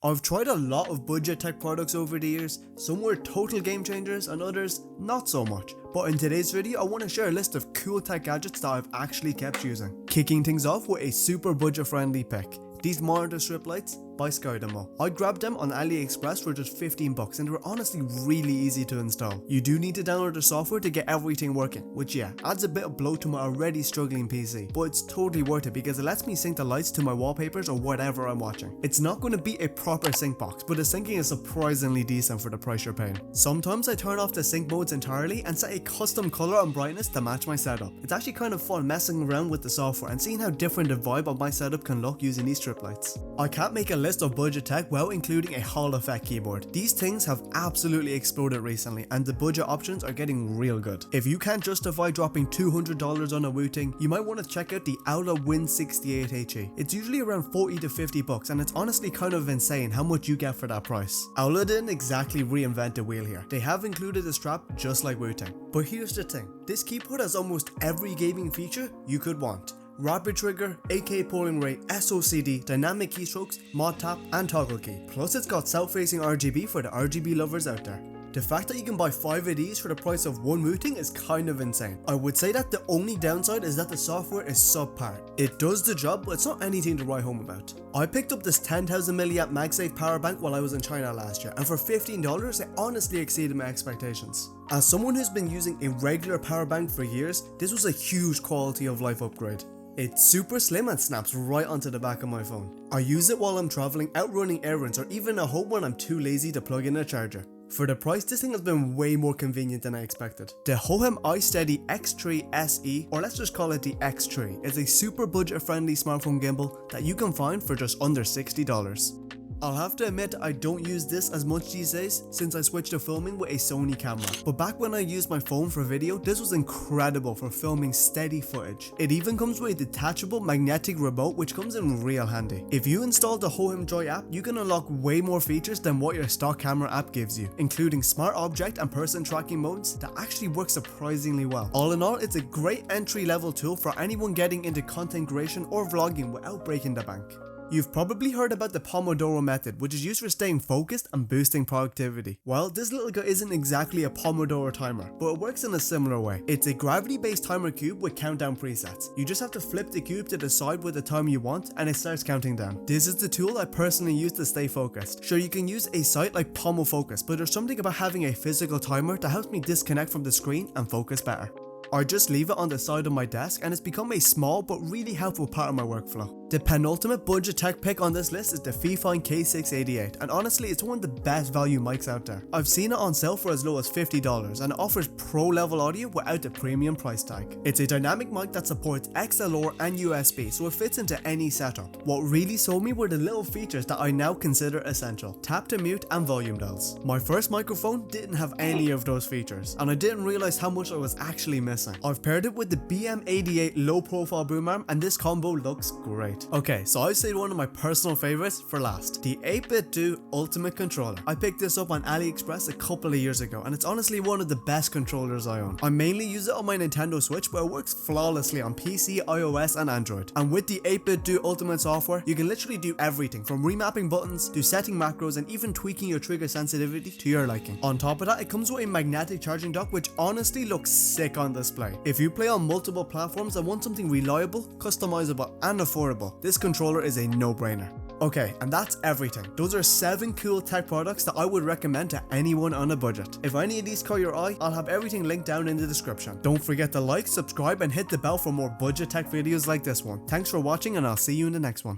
I've tried a lot of budget tech products over the years, some were total game changers and others not so much, but in today's video I want to share a list of cool tech gadgets that I've actually kept using. Kicking things off with a super budget friendly pick. These monitor strip lights by Skydemo. I grabbed them on AliExpress for just 15 bucks and they were honestly really easy to install. You do need to download the software to get everything working, which adds a bit of bloat to my already struggling PC, but it's totally worth it because it lets me sync the lights to my wallpapers or whatever I'm watching. It's not going to be a proper sync box, but the syncing is surprisingly decent for the price you're paying. Sometimes I turn off the sync modes entirely and set a custom color and brightness to match my setup. It's actually kind of fun messing around with the software and seeing how different the vibe of my setup can look using these strip lights. I can't make a list of budget tech without including a Hall effect keyboard. These things have absolutely exploded recently and the budget options are getting real good. If you can't justify dropping $200 on a Wooting, you might want to check out the Aula Win68HE. It's usually around 40 to 50 bucks and it's honestly kind of insane how much you get for that price. Aula didn't exactly reinvent the wheel here. They have included a strap just like Wooting. But here's the thing, this keyboard has almost every gaming feature you could want. Rapid trigger, 8K polling rate, SOCD, dynamic keystrokes, mod tap and toggle key. Plus it's got south-facing RGB for the RGB lovers out there. The fact that you can buy 5 of these for the price of one Wooting is kind of insane. I would say that the only downside is that the software is subpar. It does the job, but it's not anything to write home about. I picked up this 10,000 mAh MagSafe power bank while I was in China last year, and for $15 it honestly exceeded my expectations. As someone who's been using a regular power bank for years, this was a huge quality of life upgrade. It's super slim and snaps right onto the back of my phone. I use it while I'm traveling, out running errands, or even at home when I'm too lazy to plug in a charger. For the price, this thing has been way more convenient than I expected. The Hohem iSteady X3 SE, or let's just call it the X3, is a super budget friendly smartphone gimbal that you can find for just under $60. I'll have to admit I don't use this as much these days since I switched to filming with a Sony camera, but back when I used my phone for video, this was incredible for filming steady footage. It even comes with a detachable magnetic remote which comes in real handy. If you install the Hohem Joy app, you can unlock way more features than what your stock camera app gives you, including smart object and person tracking modes that actually work surprisingly well. All in all, it's a great entry level tool for anyone getting into content creation or vlogging without breaking the bank. You've probably heard about the Pomodoro method, which is used for staying focused and boosting productivity. Well, this little guy isn't exactly a Pomodoro timer, but it works in a similar way. It's a gravity-based timer cube with countdown presets. You just have to flip the cube to decide what the time you want and it starts counting down. This is the tool I personally use to stay focused. Sure, you can use a site like PomoFocus, but there's something about having a physical timer that helps me disconnect from the screen and focus better. I just leave it on the side of my desk and it's become a small but really helpful part of my workflow. The penultimate budget tech pick on this list is the Fifine K688, and honestly it's one of the best value mics out there. I've seen it on sale for as low as $50 and it offers pro level audio without the premium price tag. It's a dynamic mic that supports XLR and USB, so it fits into any setup. What really sold me were the little features that I now consider essential: tap to mute and volume dials. My first microphone didn't have any of those features and I didn't realize how much I was actually missing. I've paired it with the BM88 low profile boom arm and this combo looks great. Okay, so I saved one of my personal favorites for last, the 8BitDo Ultimate Controller. I picked this up on AliExpress a couple of years ago and it's honestly one of the best controllers I own. I mainly use it on my Nintendo Switch, but it works flawlessly on PC, iOS and Android. And with the 8BitDo Ultimate software, you can literally do everything from remapping buttons to setting macros and even tweaking your trigger sensitivity to your liking. On top of that, it comes with a magnetic charging dock which honestly looks sick on display. If you play on multiple platforms and want something reliable, customizable and affordable, this controller is a no-brainer. Okay, and that's everything. Those are 7 cool tech products that I would recommend to anyone on a budget. If any of these caught your eye, I'll have everything linked down in the description. Don't forget to like, subscribe and hit the bell for more budget tech videos like this one. Thanks for watching and I'll see you in the next one.